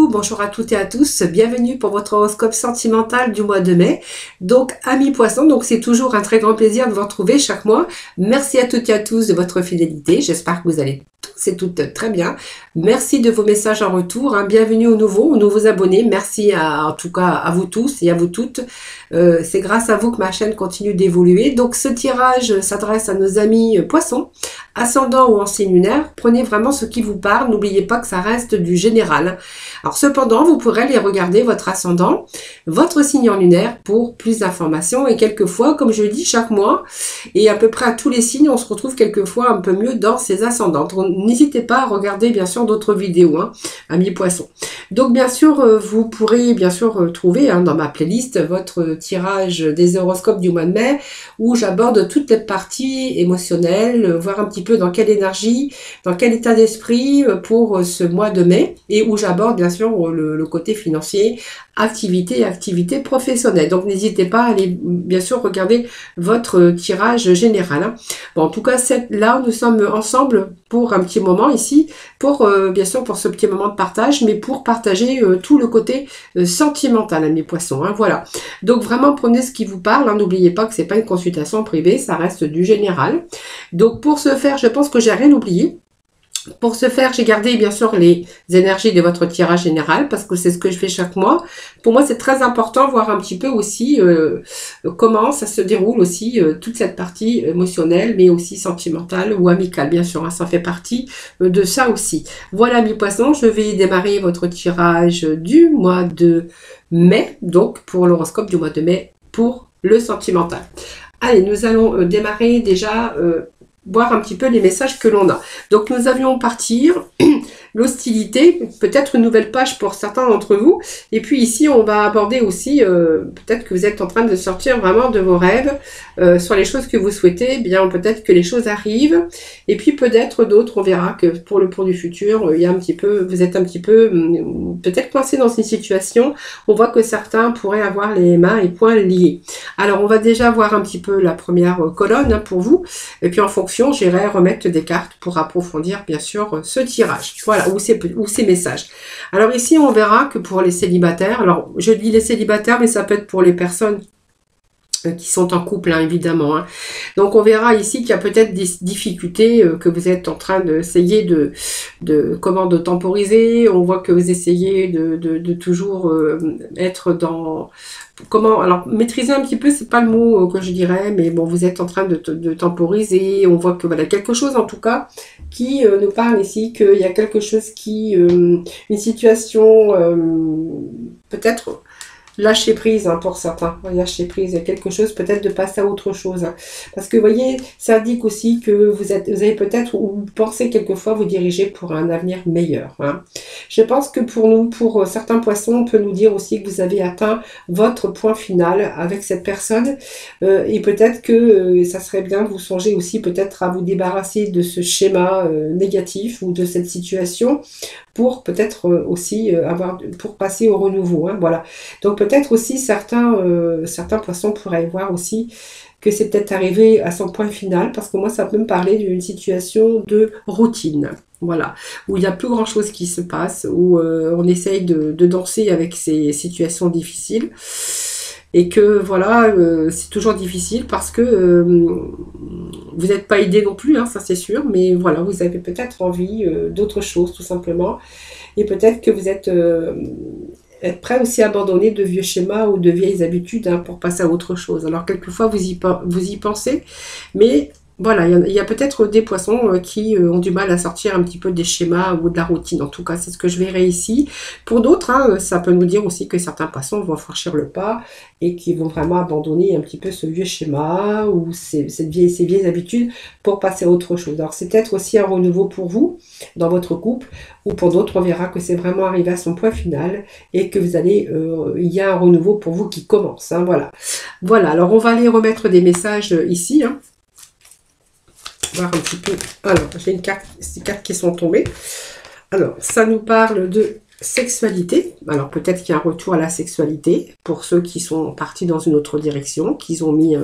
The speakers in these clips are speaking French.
bonjour à toutes et à tous, bienvenue pour votre horoscope sentimental du mois de mai. Donc, amis poissons, donc c'est toujours un très grand plaisir de vous retrouver chaque mois. Merci à toutes et à tous de votre fidélité, j'espère que vous allez tous et toutes très bien. Merci de vos messages en retour, bienvenue aux nouveaux abonnés, merci en tout cas à vous tous et à vous toutes. C'est grâce à vous que ma chaîne continue d'évoluer. Donc ce tirage s'adresse à nos amis poissons, ascendant ou en signe lunaire. Prenez vraiment ce qui vous parle, n'oubliez pas que ça reste du général. Alors cependant, vous pourrez aller regarder votre ascendant, votre signe en lunaire pour plus d'informations. Et quelquefois, comme je le dis chaque mois, et à peu près à tous les signes, on se retrouve quelquefois un peu mieux dans ces ascendants. N'hésitez pas à regarder bien sûr d'autres vidéos, amis poissons. Donc bien sûr, vous pourrez bien sûr trouver dans ma playlist votre tirage des horoscopes du mois de mai, où j'aborde toutes les parties émotionnelles, voir un petit peu dans quelle énergie, dans quel état d'esprit pour ce mois de mai, et où j'aborde bien sûr le côté financier, activité professionnelle. Donc n'hésitez pas à aller bien sûr regarder votre tirage général. Bon, en tout cas, là nous sommes ensemble pour un petit moment ici, pour bien sûr pour ce petit moment de partage, mais pour partager tout le côté sentimental, mes poissons. Voilà. Donc vraiment prenez ce qui vous parle. N'oubliez pas que c'est pas une consultation privée, ça reste du général. Donc pour ce faire, je pense que j'ai rien oublié. Pour ce faire, j'ai gardé bien sûr les énergies de votre tirage général parce que c'est ce que je fais chaque mois. Pour moi, c'est très important de voir un petit peu aussi comment ça se déroule aussi toute cette partie émotionnelle, mais aussi sentimentale ou amicale, bien sûr. Ça fait partie de ça aussi. Voilà, mes poissons, je vais démarrer votre tirage du mois de mai, donc pour l'horoscope du mois de mai pour le sentimental. Allez, nous allons démarrer déjà... voir un petit peu les messages que l'on a. Donc nous avions partir l'hostilité, peut-être une nouvelle page pour certains d'entre vous. Et puis ici, on va aborder aussi, peut-être que vous êtes en train de sortir vraiment de vos rêves sur les choses que vous souhaitez. Bien, peut-être que les choses arrivent. Et puis peut-être d'autres, on verra que pour du futur, il y a un petit peu, vous êtes un petit peu peut-être coincé dans une situation. On voit que certains pourraient avoir les mains et poings liés. Alors, on va déjà voir un petit peu la première colonne pour vous. Et puis en fonction, j'irai remettre des cartes pour approfondir bien sûr ce tirage, voilà, ou ces messages. Alors ici on verra que pour les célibataires, alors je dis les célibataires mais ça peut être pour les personnes qui sont en couple évidemment. Donc on verra ici qu'il y a peut-être des difficultés que vous êtes en train d'essayer de temporiser. On voit que vous essayez de toujours être dans... alors maîtriser un petit peu, c'est pas le mot que je dirais, mais bon, vous êtes en train de temporiser. On voit que voilà, quelque chose en tout cas qui nous parle ici, qu'il y a quelque chose qui... une situation peut-être... lâcher prise pour certains, lâcher prise, il y a quelque chose peut-être de passer à autre chose. Parce que vous voyez, ça indique aussi que vous avez peut-être, ou vous pensez quelquefois vous diriger pour un avenir meilleur. Je pense que pour certains poissons, on peut nous dire aussi que vous avez atteint votre point final avec cette personne. Et peut-être que ça serait bien que vous songiez aussi peut-être à vous débarrasser de ce schéma négatif ou de cette situation pour peut-être aussi pour passer au renouveau. Voilà. Donc peut-être aussi certains poissons pourraient voir aussi que c'est peut-être arrivé à son point final, parce que moi ça peut me parler d'une situation de routine, voilà, où il n'y a plus grand chose qui se passe, où on essaye de danser avec ces situations difficiles, et que voilà, c'est toujours difficile parce que vous n'êtes pas aidé non plus, ça c'est sûr, mais voilà, vous avez peut-être envie d'autre chose tout simplement, et peut-être que vous êtes prêt aussi à abandonner de vieux schémas ou de vieilles habitudes pour passer à autre chose. Alors quelquefois vous y pensez, mais voilà, il y a peut-être des poissons qui ont du mal à sortir un petit peu des schémas ou de la routine. En tout cas, c'est ce que je verrai ici. Pour d'autres, ça peut nous dire aussi que certains poissons vont franchir le pas et qui vont vraiment abandonner un petit peu ce vieux schéma ou ces vieilles habitudes pour passer à autre chose. Alors c'est peut-être aussi un renouveau pour vous dans votre couple, ou pour d'autres, on verra que c'est vraiment arrivé à son point final et que vous allez, il y a un renouveau pour vous qui commence. Voilà, alors on va aller remettre des messages ici. Voir un petit peu. Alors, j'ai des cartes qui sont tombées. Alors, ça nous parle de sexualité. Alors, peut-être qu'il y a un retour à la sexualité pour ceux qui sont partis dans une autre direction, qui ont mis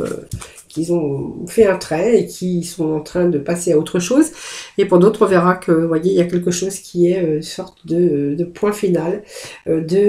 qu'ils ont fait un trait et qui sont en train de passer à autre chose. Et pour d'autres, on verra que, vous voyez, il y a quelque chose qui est une sorte de point final, d'un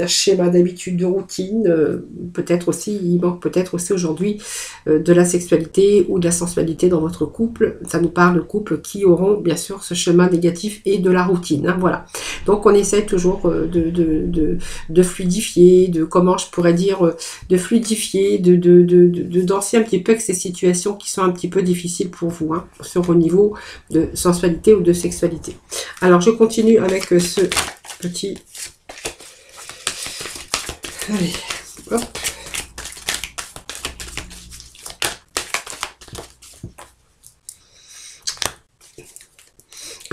schéma d'habitude, de routine. Peut-être aussi, il manque peut-être aussi aujourd'hui de la sexualité ou de la sensualité dans votre couple. Ça nous parle de couples qui auront bien sûr ce chemin négatif et de la routine. Hein, voilà. Donc on essaie toujours de fluidifier, de comment je pourrais dire, de fluidifier, de danser un petit peu avec ces situations qui sont un petit peu difficiles pour vous, hein, sur au niveau de sensualité ou de sexualité. Alors je continue avec ce petit... Allez, hop.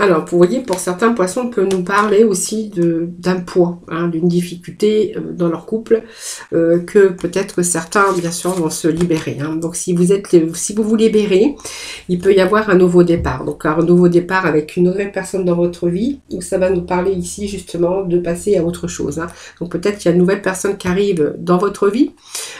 Alors, vous voyez, pour certains poissons, on peut nous parler aussi d'un poids, hein, d'une difficulté dans leur couple, que peut-être certains, bien sûr, vont se libérer. Hein. Donc, si vous vous libérez, il peut y avoir un nouveau départ. Donc, un nouveau départ avec une nouvelle personne dans votre vie, où ça va nous parler ici, justement, de passer à autre chose. Hein. Donc, peut-être qu'il y a une nouvelle personne qui arrive dans votre vie,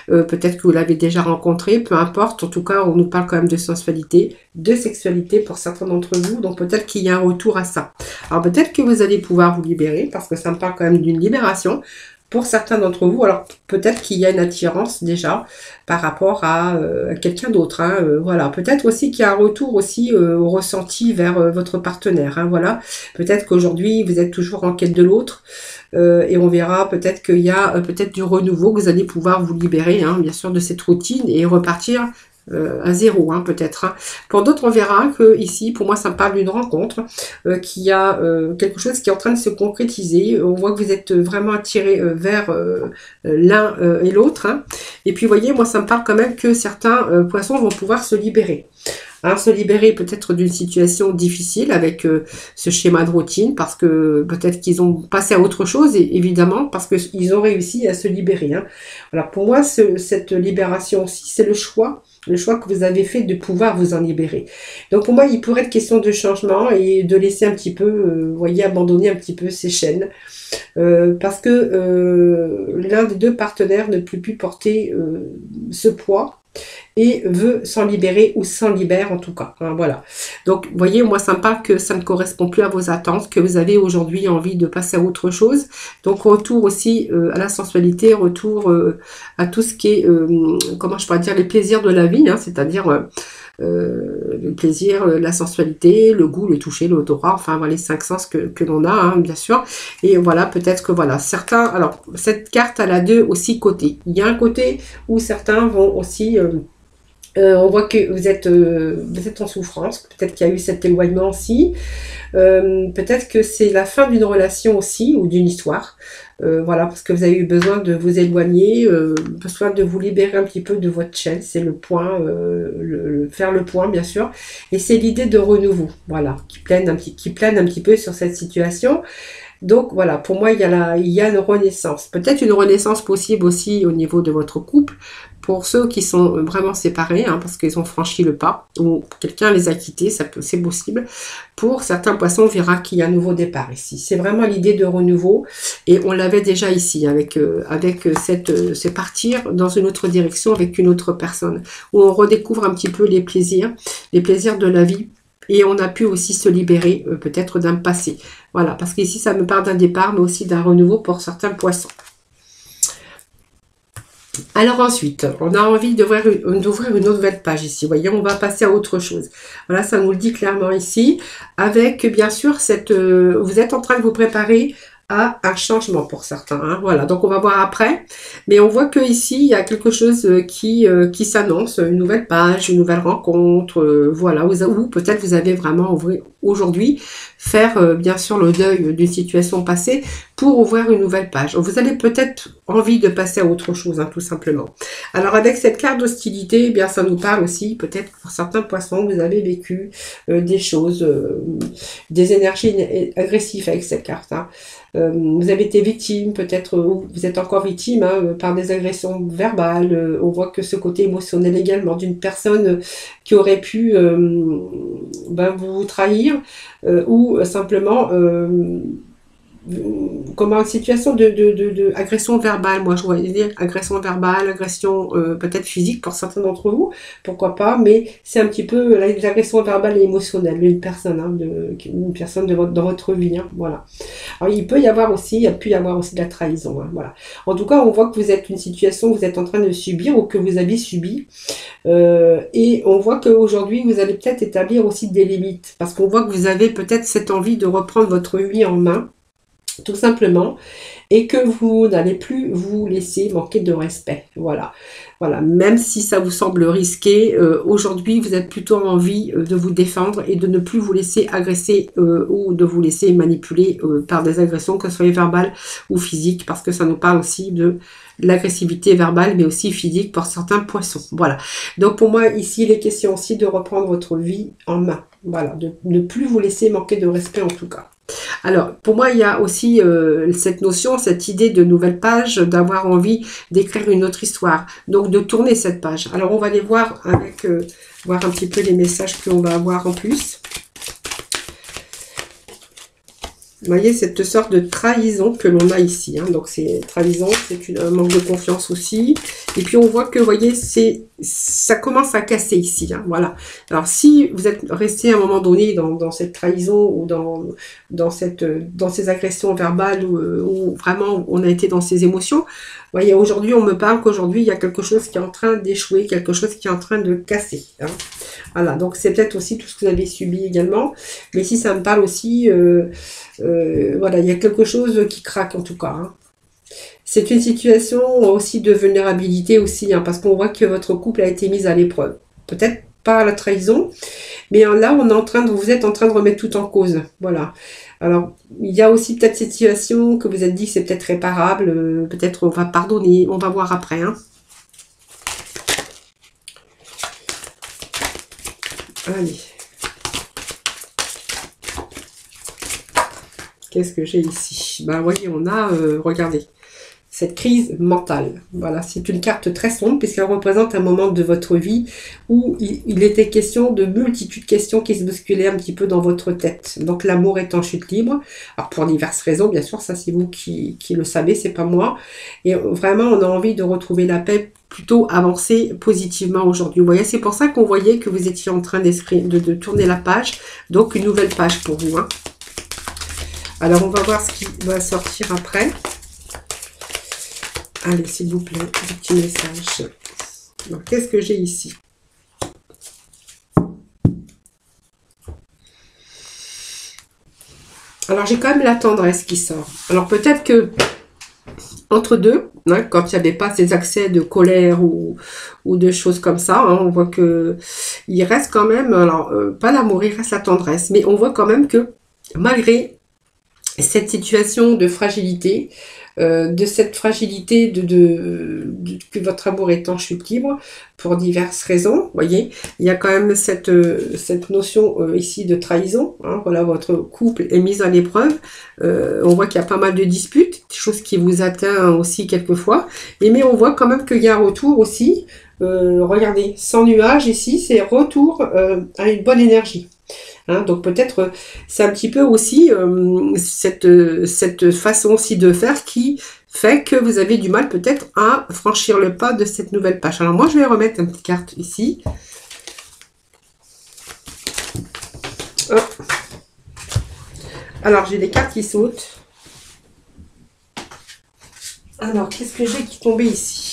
peut-être que vous l'avez déjà rencontré, peu importe. En tout cas, on nous parle quand même de sensualité, de sexualité pour certains d'entre vous. Donc, peut-être qu'il y a un retour à ça. Alors peut-être que vous allez pouvoir vous libérer parce que ça me parle quand même d'une libération pour certains d'entre vous. Alors peut-être qu'il y a une attirance déjà par rapport à quelqu'un d'autre. Hein, voilà. Peut-être aussi qu'il y a un retour aussi au ressenti vers votre partenaire. Hein, voilà. Peut-être qu'aujourd'hui vous êtes toujours en quête de l'autre. Et on verra peut-être qu'il y a peut-être du renouveau, que vous allez pouvoir vous libérer, hein, bien sûr, de cette routine et repartir à zéro, hein, peut-être. Hein. Pour d'autres, on verra que ici, pour moi, ça me parle d'une rencontre, qu'il y a quelque chose qui est en train de se concrétiser. On voit que vous êtes vraiment attirés vers l'un et l'autre. Hein. Et puis, vous voyez, moi, ça me parle quand même que certains poissons vont pouvoir se libérer. Hein, se libérer peut-être d'une situation difficile avec ce schéma de routine, parce que peut-être qu'ils ont passé à autre chose, et évidemment, parce qu'ils ont réussi à se libérer. Hein. Alors, pour moi, cette libération aussi, c'est le choix que vous avez fait de pouvoir vous en libérer. Donc pour moi, il pourrait être question de changement et de laisser un petit peu, vous voyez, abandonner un petit peu ces chaînes. Parce que l'un des deux partenaires ne peut plus porter ce poids et veut s'en libérer ou s'en libère en tout cas. Hein, voilà. Donc, vous voyez, moi, ça me parle que ça ne correspond plus à vos attentes, que vous avez aujourd'hui envie de passer à autre chose. Donc, retour aussi à la sensualité, retour à tout ce qui est, comment je pourrais dire, les plaisirs de la vie, hein, c'est-à-dire le plaisir, la sensualité, le goût, le toucher, l'odorat, enfin voilà les 5 sens que l'on a, hein, bien sûr. Et voilà, peut-être que voilà, certains, alors cette carte elle a deux aussi côtés. Il y a un côté où certains vont aussi on voit que vous êtes en souffrance, peut-être qu'il y a eu cet éloignement aussi, peut-être que c'est la fin d'une relation aussi, ou d'une histoire, voilà, parce que vous avez eu besoin de vous éloigner, besoin de vous libérer un petit peu de votre chaîne, c'est le point, faire le point bien sûr, et c'est l'idée de renouveau, voilà, qui plane un petit peu sur cette situation. Donc voilà, pour moi, il y a une renaissance. Peut-être une renaissance possible aussi au niveau de votre couple, pour ceux qui sont vraiment séparés, hein, parce qu'ils ont franchi le pas, ou quelqu'un les a quittés, c'est possible. Pour certains poissons, on verra qu'il y a un nouveau départ ici. C'est vraiment l'idée de renouveau, et on l'avait déjà ici, avec c'est partir dans une autre direction avec une autre personne, où on redécouvre un petit peu les plaisirs de la vie. Et on a pu aussi se libérer peut-être d'un passé. Voilà, parce qu'ici, ça me parle d'un départ, mais aussi d'un renouveau pour certains poissons. Alors ensuite, on a envie d'ouvrir une nouvelle page ici. Vous voyez, on va passer à autre chose. Voilà, ça nous le dit clairement ici. Avec, bien sûr, vous êtes en train de vous préparer à un changement pour certains. Hein. Voilà, donc on va voir après. Mais on voit que ici il y a quelque chose qui s'annonce, une nouvelle page, une nouvelle rencontre, voilà, où peut-être vous avez vraiment aujourd'hui faire bien sûr le deuil d'une situation passée pour ouvrir une nouvelle page. Vous avez peut-être envie de passer à autre chose, hein, tout simplement. Alors avec cette carte d'hostilité, eh bien ça nous parle aussi, peut-être pour certains poissons, vous avez vécu des choses, des énergies agressives avec cette carte. Hein. Vous avez été victime, peut-être, ou vous êtes encore victime hein, par des agressions verbales. On voit que ce côté émotionnel également d'une personne qui aurait pu vous trahir ou simplement comment, une situation de agression verbale. Moi, je voyais dire agression verbale, agression peut-être physique pour certains d'entre vous, pourquoi pas, mais c'est un petit peu l'agression verbale et émotionnelle d'une personne, hein, une personne dans votre vie, hein, voilà. Alors, il peut y avoir aussi, il a pu y avoir aussi de la trahison, hein, voilà. En tout cas, on voit que vous êtes une situation que vous êtes en train de subir ou que vous avez subi, et on voit qu'aujourd'hui, vous allez peut-être établir aussi des limites, parce qu'on voit que vous avez peut-être cette envie de reprendre votre vie en main, tout simplement, et que vous n'allez plus vous laisser manquer de respect. Voilà, voilà. Même si ça vous semble risqué, aujourd'hui, vous êtes plutôt en envie de vous défendre et de ne plus vous laisser agresser ou de vous laisser manipuler par des agressions, que ce soit verbales ou physiques, parce que ça nous parle aussi de l'agressivité verbale, mais aussi physique pour certains poissons. Voilà. Donc pour moi, ici, il est question aussi de reprendre votre vie en main. Voilà, de ne plus vous laisser manquer de respect en tout cas. Alors, pour moi, il y a aussi cette notion, cette idée de nouvelle page, d'avoir envie d'écrire une autre histoire. Donc, de tourner cette page. Alors, on va aller voir avec, voir un petit peu les messages qu'on va avoir en plus. Vous voyez, cette sorte de trahison que l'on a ici. Hein. Donc, c'est trahison, c'est un manque de confiance aussi. Et puis, on voit que, vous voyez, ça commence à casser ici. Hein. Voilà. Alors, si vous êtes resté à un moment donné dans cette trahison ou dans ces agressions verbales où vraiment on a été dans ces émotions, vous voyez, aujourd'hui, on me parle qu'aujourd'hui, il y a quelque chose qui est en train d'échouer, quelque chose qui est en train de casser. Hein. Voilà, donc c'est peut-être aussi tout ce que vous avez subi également. Mais si ça me parle aussi, voilà, il y a quelque chose qui craque en tout cas. Hein. C'est une situation aussi de vulnérabilité aussi, hein, parce qu'on voit que votre couple a été mis à l'épreuve. Peut-être pas à la trahison, mais là, vous êtes en train de remettre tout en cause. Voilà. Alors, il y a aussi peut-être cette situation que vous êtes dit que c'est peut-être réparable, peut-être on va pardonner, on va voir après. Hein. Allez. Qu'est-ce que j'ai ici? Ben, voyez, on a, regardez, cette crise mentale. Voilà, c'est une carte très sombre puisqu'elle représente un moment de votre vie où il était question de multitudes de questions qui se bousculaient un petit peu dans votre tête. Donc, l'amour est en chute libre. Alors, pour diverses raisons, bien sûr, ça c'est vous qui le savez, c'est pas moi. Et vraiment, on a envie de retrouver la paix, plutôt avancer positivement aujourd'hui. Vous voyez, c'est pour ça qu'on voyait que vous étiez en train de tourner la page. Donc, une nouvelle page pour vous. Hein. Alors, on va voir ce qui va sortir après. Allez, s'il vous plaît, un petit message. Donc, qu'est-ce que j'ai ici? Alors, j'ai quand même la tendresse qui sort. Alors, peut-être que entre deux, hein, quand il n'y avait pas ces accès de colère ou de choses comme ça, hein, on voit que il reste quand même, alors pas l'amour, il reste la tendresse, mais on voit quand même que malgré cette situation de fragilité, de cette fragilité que votre amour est en chute libre pour diverses raisons, voyez, il y a quand même cette notion ici de trahison, hein, voilà, votre couple est mis à l'épreuve, on voit qu'il y a pas mal de disputes, des choses qui vous atteignent aussi quelquefois, mais on voit quand même qu'il y a un retour aussi, regardez, sans nuage ici, c'est retour à une bonne énergie. Hein, donc peut-être c'est un petit peu aussi cette façon aussi de faire qui fait que vous avez du mal peut-être à franchir le pas de cette nouvelle page. Alors moi je vais remettre une petite carte ici. Oh. Alors j'ai des cartes qui sautent. Alors qu'est-ce que j'ai qui est tombé ici?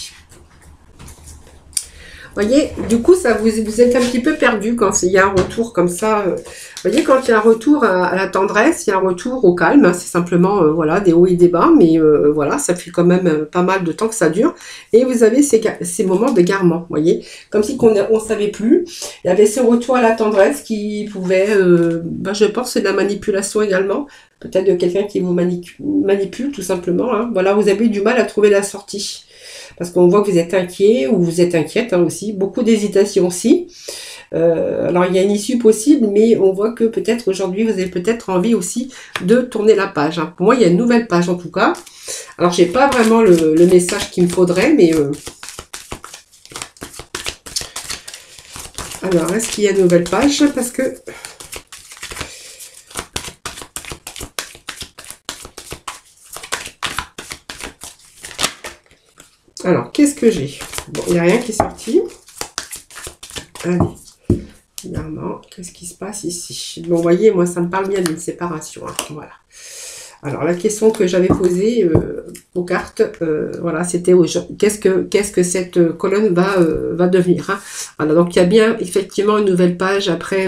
Vous voyez, du coup, ça vous êtes un petit peu perdu quand il y a un retour comme ça. Vous voyez, quand il y a un retour à la tendresse, il y a un retour au calme. Hein, c'est simplement, voilà, des hauts et des bas. Mais voilà, ça fait quand même pas mal de temps que ça dure. Et vous avez ces moments d'égarement, vous voyez. Comme si on ne savait plus. Il y avait ce retour à la tendresse qui pouvait, je pense, c'est de la manipulation également. Peut-être de quelqu'un qui vous manipule, tout simplement. Hein. Voilà, vous avez du mal à trouver la sortie. Parce qu'on voit que vous êtes inquiet ou vous êtes inquiète hein, aussi. Beaucoup d'hésitation aussi. Alors, il y a une issue possible, mais on voit que peut-être aujourd'hui, vous avez peut-être envie aussi de tourner la page. Hein. Pour moi, il y a une nouvelle page en tout cas. Alors, j'ai pas vraiment le message qu'il me faudrait, mais... Alors, est-ce qu'il y a une nouvelle page? Parce que... Alors, qu'est-ce que j'ai? Bon, il n'y a rien qui est sorti. Allez. Finalement, qu'est-ce qui se passe ici? Bon, vous voyez, moi, ça me parle bien d'une séparation. Hein, voilà. Alors, la question que j'avais posée aux cartes, voilà, c'était qu'est-ce que cette colonne va devenir, hein. Voilà, donc il y a bien effectivement une nouvelle page après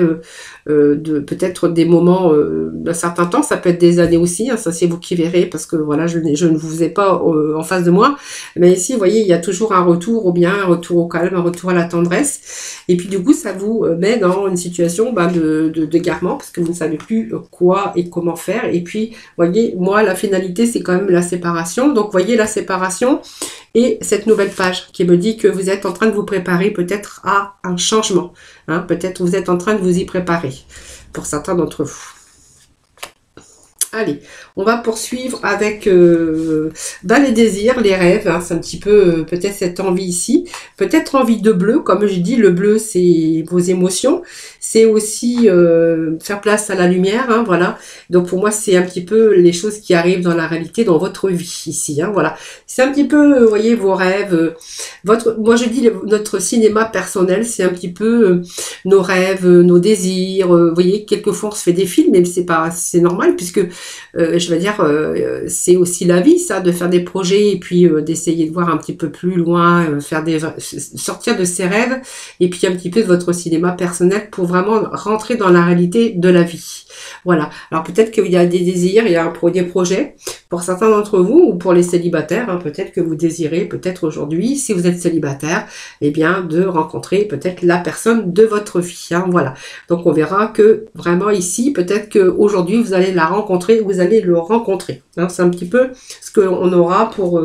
de peut-être des moments d'un certain temps, ça peut être des années aussi, hein, ça c'est vous qui verrez, parce que voilà, je ne vous ai pas en face de moi, mais ici, vous voyez, il y a toujours un retour au bien, un retour au calme, un retour à la tendresse, et puis du coup, ça vous met dans une situation d'égarement, parce que vous ne savez plus quoi et comment faire, et puis, vous voyez, moi, la finalité, c'est quand même la séparation. Donc, vous voyez la séparation et cette nouvelle page qui me dit que vous êtes en train de vous préparer peut-être à un changement. Hein, peut-être vous êtes en train de vous y préparer pour certains d'entre vous. Allez, on va poursuivre avec les désirs, les rêves. Hein, c'est un petit peu peut-être cette envie ici. Peut-être envie de bleu, comme je dis, le bleu c'est vos émotions. C'est aussi faire place à la lumière, hein, voilà. Donc pour moi c'est un petit peu les choses qui arrivent dans la réalité, dans votre vie ici. Hein, voilà. C'est un petit peu, vous voyez, vos rêves. Moi je dis notre cinéma personnel, c'est un petit peu nos rêves, nos désirs. Vous voyez, quelquefois on se fait des films, mais c'est normal puisque je veux dire, c'est aussi la vie, ça, de faire des projets et puis d'essayer de voir un petit peu plus loin, sortir de ses rêves et puis un petit peu de votre cinéma personnel pour vraiment rentrer dans la réalité de la vie. Voilà. Alors peut-être qu'il y a des désirs, il y a des projets pour certains d'entre vous ou pour les célibataires. Hein, peut-être que vous désirez, peut-être aujourd'hui, si vous êtes célibataire, eh bien de rencontrer peut-être la personne de votre vie. Hein, voilà. Donc on verra que vraiment ici, peut-être qu'aujourd'hui vous allez la rencontrer, vous allez le rencontrer. Hein, c'est un petit peu ce qu'on aura pour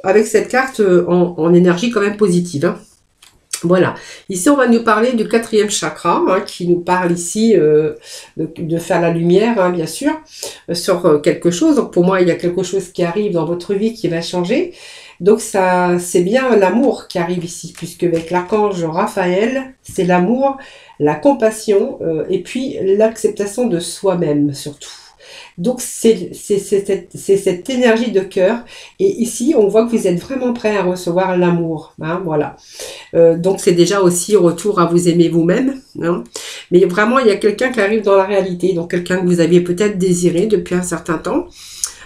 avec cette carte en énergie quand même positive. Hein. Voilà, ici on va nous parler du 4e chakra, hein, qui nous parle ici de faire la lumière, hein, bien sûr, sur quelque chose. Donc pour moi, il y a quelque chose qui arrive dans votre vie qui va changer. Donc ça, c'est bien l'amour qui arrive ici, puisque avec l'archange Raphaël, c'est l'amour, la compassion et puis l'acceptation de soi-même surtout. Donc c'est cette énergie de cœur et ici on voit que vous êtes vraiment prêt à recevoir l'amour, hein, voilà. Donc c'est déjà aussi retour à vous aimer vous-même, hein. Mais vraiment il y a quelqu'un qui arrive dans la réalité, donc quelqu'un que vous aviez peut-être désiré depuis un certain temps.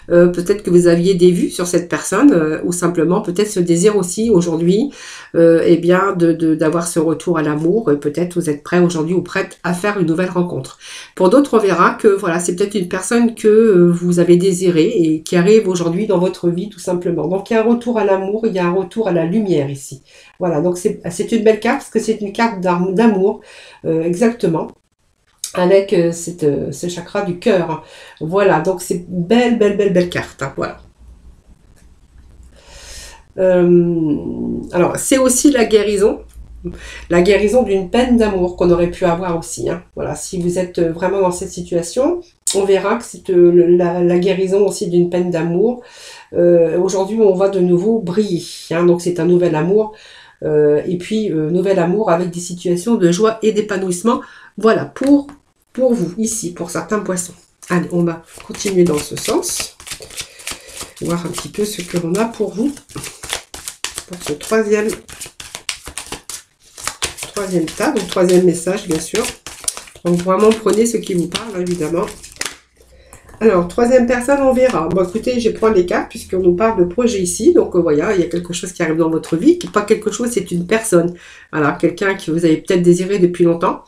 Peut-être que vous aviez des vues sur cette personne ou simplement peut-être ce désir aussi aujourd'hui eh bien d'avoir ce retour à l'amour et peut-être vous êtes prêt aujourd'hui ou prête à faire une nouvelle rencontre. Pour d'autres on verra que voilà c'est peut-être une personne que vous avez désirée et qui arrive aujourd'hui dans votre vie tout simplement. Donc il y a un retour à l'amour, il y a un retour à la lumière ici. Voilà, donc c'est une belle carte parce que c'est une carte d'amour exactement. Avec ce chakra du cœur. Voilà, donc c'est belle carte. Hein, voilà. Alors, c'est aussi la guérison d'une peine d'amour qu'on aurait pu avoir aussi. Hein. Voilà, si vous êtes vraiment dans cette situation, on verra que c'est la guérison aussi d'une peine d'amour. Aujourd'hui, on va de nouveau briller. Hein, donc, c'est un nouvel amour. Et puis, nouvel amour avec des situations de joie et d'épanouissement. Voilà, pour vous, ici, pour certains poissons. Allez, on va continuer dans ce sens. Voir un petit peu ce que l'on a pour vous. Pour ce troisième tas, donc troisième message, bien sûr. Donc, vraiment, prenez ce qui vous parle, évidemment. Alors, troisième personne, on verra. Bon, écoutez, je vais prendre les cartes puisqu'on nous parle de projet ici. Donc, voilà, il y a quelque chose qui arrive dans votre vie. Pas quelque chose, c'est une personne. Voilà, quelqu'un que vous avez peut-être désiré depuis longtemps.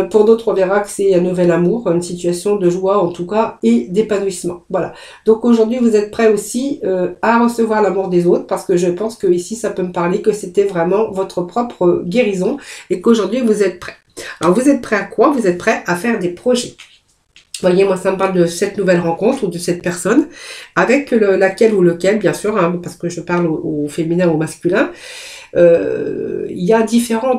Pour d'autres, on verra que c'est un nouvel amour, une situation de joie en tout cas et d'épanouissement. Voilà. Donc, aujourd'hui, vous êtes prêts aussi à recevoir l'amour des autres parce que je pense que ici, ça peut me parler que c'était vraiment votre propre guérison et qu'aujourd'hui, vous êtes prêts. Alors, vous êtes prêts à quoi? Vous êtes prêts à faire des projets. Vous voyez, moi, ça me parle de cette nouvelle rencontre ou de cette personne avec laquelle ou lequel, bien sûr, hein, parce que je parle au féminin ou au masculin. Il y a différents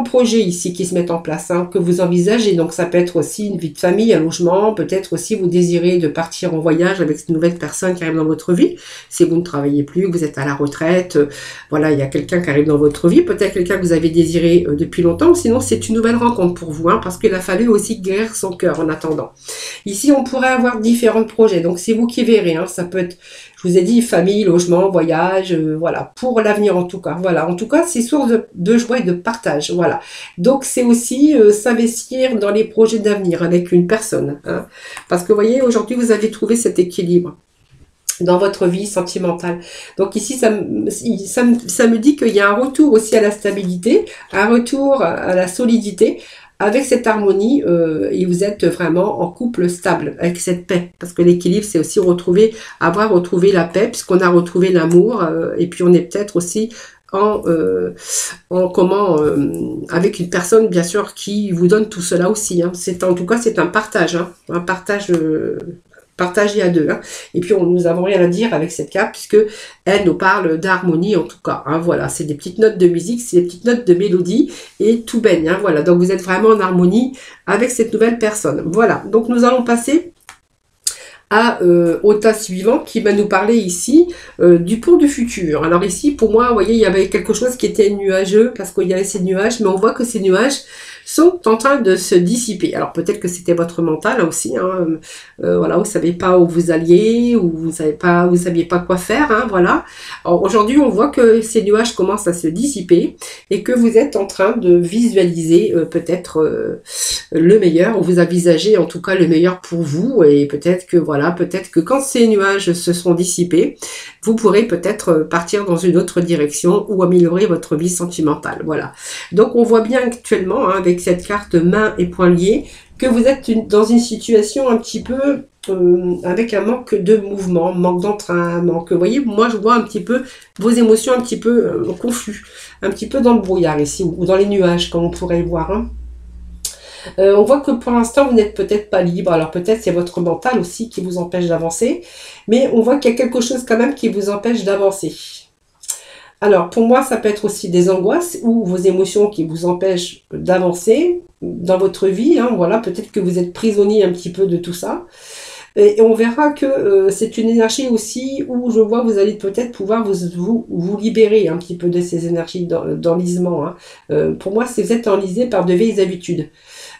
projets ici qui se mettent en place, hein, que vous envisagez. Donc, ça peut être aussi une vie de famille, un logement. Peut-être aussi vous désirez de partir en voyage avec cette nouvelle personne qui arrive dans votre vie. Si vous ne travaillez plus, que vous êtes à la retraite, voilà, il y a quelqu'un qui arrive dans votre vie. Peut-être quelqu'un que vous avez désiré depuis longtemps. Sinon, c'est une nouvelle rencontre pour vous, hein, parce qu'il a fallu aussi guérir son cœur en attendant. Ici, on pourrait avoir différents projets. Donc, c'est vous qui verrez. Hein. Ça peut être, je vous ai dit, famille, logement, voyage, voilà, pour l'avenir en tout cas. Voilà, en tout cas, c'est source de joie et de partage. Voilà. Donc, c'est aussi s'investir dans les projets d'avenir avec une personne. Hein. Parce que, vous voyez, aujourd'hui, vous avez trouvé cet équilibre dans votre vie sentimentale. Donc ici, ça me dit qu'il y a un retour aussi à la stabilité, un retour à la solidité, avec cette harmonie, et vous êtes vraiment en couple stable, avec cette paix. Parce que l'équilibre, c'est aussi avoir retrouvé la paix, puisqu'on a retrouvé l'amour, et puis on est peut-être aussi avec une personne, bien sûr, qui vous donne tout cela aussi. Hein. En tout cas, c'est un partage, hein, un partage partagé à deux. Hein. Et puis, nous n'avons rien à dire avec cette carte, puisque elle nous parle d'harmonie, en tout cas. Hein, voilà, c'est des petites notes de musique, c'est des petites notes de mélodie, et tout baigne. Hein, voilà, donc vous êtes vraiment en harmonie avec cette nouvelle personne. Voilà, donc nous allons passer au tas suivant qui va nous parler ici du pont du futur. Alors ici, pour moi, vous voyez, il y avait quelque chose qui était nuageux, parce qu'il y avait ces nuages, mais on voit que ces nuages sont en train de se dissiper. Alors peut-être que c'était votre mental aussi, hein, voilà, vous savez pas où vous alliez, ou vous saviez pas quoi faire, hein, voilà. Alors aujourd'hui, on voit que ces nuages commencent à se dissiper et que vous êtes en train de visualiser peut-être le meilleur, ou vous envisagez en tout cas le meilleur pour vous, et peut-être que voilà, peut-être que quand ces nuages se seront dissipés, vous pourrez peut-être partir dans une autre direction ou améliorer votre vie sentimentale. Voilà. Donc on voit bien actuellement, hein, avec cette carte main et poings liés, que vous êtes dans une situation un petit peu avec un manque de mouvement, manque d'entrain, manque. Vous voyez, moi je vois un petit peu vos émotions un petit peu confus, un petit peu dans le brouillard ici, ou dans les nuages, comme on pourrait le voir. Hein. On voit que pour l'instant, vous n'êtes peut-être pas libre. Alors peut-être c'est votre mental aussi qui vous empêche d'avancer. Mais on voit qu'il y a quelque chose quand même qui vous empêche d'avancer. Alors pour moi, ça peut être aussi des angoisses ou vos émotions qui vous empêchent d'avancer dans votre vie. Hein, voilà, peut-être que vous êtes prisonnier un petit peu de tout ça. Et on verra que c'est une énergie aussi où je vois que vous allez peut-être pouvoir vous libérer un petit peu de ces énergies d'enlisement. Hein. Pour moi, vous êtes enlisé par de vieilles habitudes.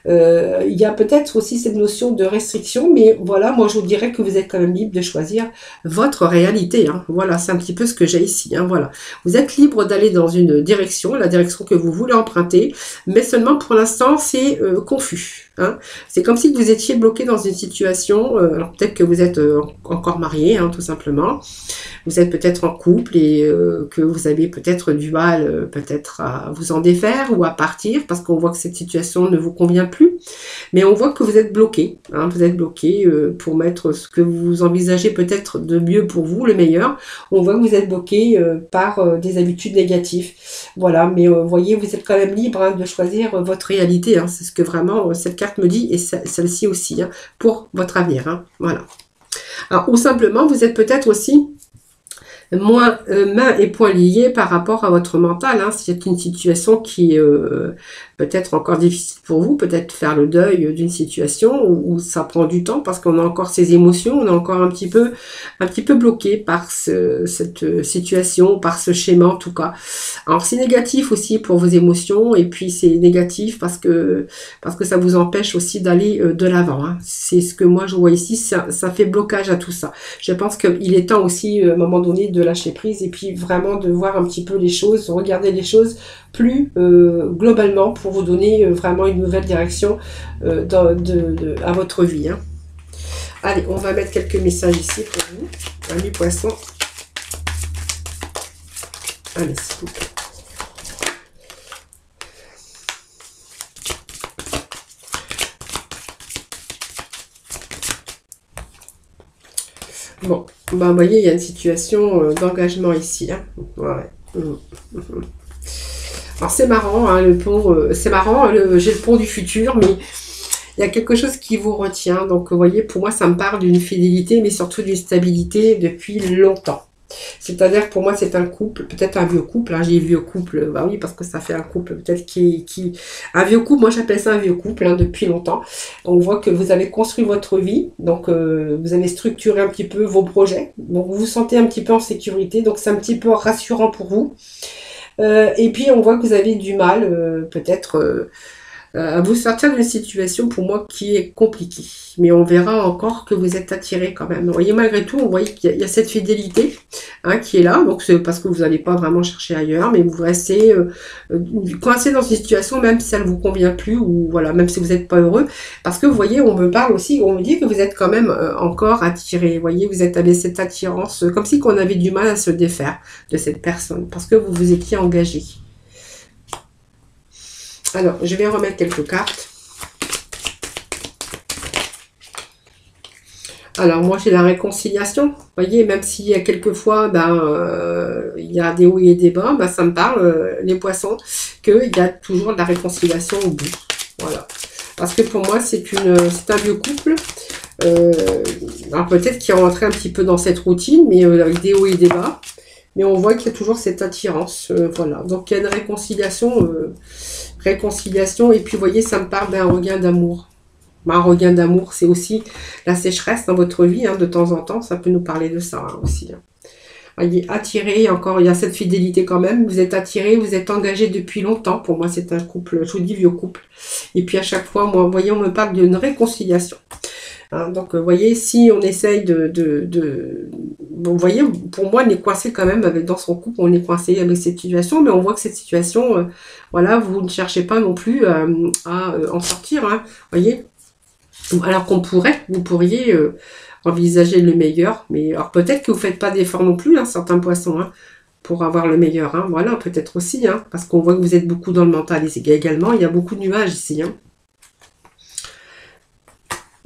Il y a peut-être aussi cette notion de restriction, mais voilà, moi je vous dirais que vous êtes quand même libre de choisir votre réalité. Hein. Voilà, c'est un petit peu ce que j'ai ici. Hein, voilà. Vous êtes libre d'aller dans une direction, la direction que vous voulez emprunter, mais seulement pour l'instant c'est confus. Hein. C'est comme si vous étiez bloqué dans une situation, alors peut-être que vous êtes encore marié, hein, tout simplement. Vous êtes peut-être en couple et que vous avez peut-être du mal peut-être à vous en défaire ou à partir parce qu'on voit que cette situation ne vous convient plus. Mais on voit que vous êtes bloqué. Hein, vous êtes bloqué pour mettre ce que vous envisagez peut-être de mieux pour vous, le meilleur. On voit que vous êtes bloqué par des habitudes négatives. Voilà, mais vous voyez, vous êtes quand même libre hein, de choisir votre réalité. Hein, c'est ce que vraiment cette carte me dit et celle-ci aussi hein, pour votre avenir. Hein, voilà. Alors, ou simplement, vous êtes peut-être aussi moins mains et poings liés par rapport à votre mental. Hein. C'est une situation qui est peut-être encore difficile pour vous, peut-être faire le deuil d'une situation où ça prend du temps parce qu'on a encore ces émotions, on est encore un petit peu bloqué par cette situation, par ce schéma en tout cas. Alors c'est négatif aussi pour vos émotions et puis c'est négatif parce que ça vous empêche aussi d'aller de l'avant. Hein. C'est ce que moi je vois ici, ça fait blocage à tout ça. Je pense qu'il est temps aussi à un moment donné de lâcher prise et puis vraiment de voir un petit peu les choses, regarder les choses plus globalement pour vous donner vraiment une nouvelle direction à votre vie. Hein. Allez, on va mettre quelques messages ici pour vous. Amis poissons. Allez, s'il vous plaît. Bon, bah, vous voyez, il y a une situation d'engagement ici. Hein. Ouais. Alors c'est marrant, hein, le pont, c'est marrant, j'ai le pont du futur, mais il y a quelque chose qui vous retient. Donc vous voyez, pour moi, ça me parle d'une fidélité, mais surtout d'une stabilité depuis longtemps. C'est-à-dire pour moi c'est un couple, peut-être un vieux couple, hein, j'ai vieux couple, bah oui parce que ça fait un couple peut-être un vieux couple, moi j'appelle ça un vieux couple hein, depuis longtemps. On voit que vous avez construit votre vie, donc vous avez structuré un petit peu vos projets, donc vous vous sentez un petit peu en sécurité, donc c'est un petit peu rassurant pour vous. Et puis on voit que vous avez du mal peut-être à vous sortir d'une situation pour moi qui est compliquée. Mais on verra encore que vous êtes attiré quand même. Vous voyez, malgré tout, on voit qu'il y a cette fidélité hein, qui est là. Donc c'est parce que vous n'allez pas vraiment chercher ailleurs, mais vous restez coincé dans une situation même si ça ne vous convient plus ou voilà, même si vous n'êtes pas heureux. Parce que vous voyez, on me parle aussi, on me dit que vous êtes quand même encore attiré. Vous voyez, vous êtes avec cette attirance, comme si on avait du mal à se défaire de cette personne parce que vous vous étiez engagé. Alors, je vais remettre quelques cartes. Alors, moi, j'ai la réconciliation. Vous voyez, même s'il y a quelquefois, il y a des hauts et des bas, ça me parle, les poissons, qu'il y a toujours de la réconciliation au bout. Voilà. Parce que pour moi, c'est un vieux couple. Alors, peut-être qu'il est rentré un petit peu dans cette routine, mais avec des hauts et des bas. Mais on voit qu'il y a toujours cette attirance. Voilà. Donc, il y a une réconciliation. Réconciliation. Et puis, vous voyez, ça me parle d'un regain d'amour. Un regain d'amour, c'est aussi la sécheresse dans votre vie, hein, de temps en temps, ça peut nous parler de ça hein, aussi. Hein. Voyez, attiré, encore, il y a cette fidélité quand même, vous êtes attiré, vous êtes engagé depuis longtemps, pour moi c'est un couple, je vous dis vieux couple, et puis à chaque fois, moi, vous voyez, on me parle d'une réconciliation. Hein, donc, vous voyez, si on essaye bon, vous voyez, pour moi, on est coincé quand même dans son couple, on est coincé avec cette situation, mais on voit que cette situation, voilà, vous ne cherchez pas non plus à en sortir, hein, voyez. Alors vous pourriez envisager le meilleur, mais alors peut-être que vous ne faites pas d'efforts non plus, hein, certains poissons, hein, pour avoir le meilleur. Hein, voilà, peut-être aussi, hein, parce qu'on voit que vous êtes beaucoup dans le mental ici. Également, il y a beaucoup de nuages ici. Hein.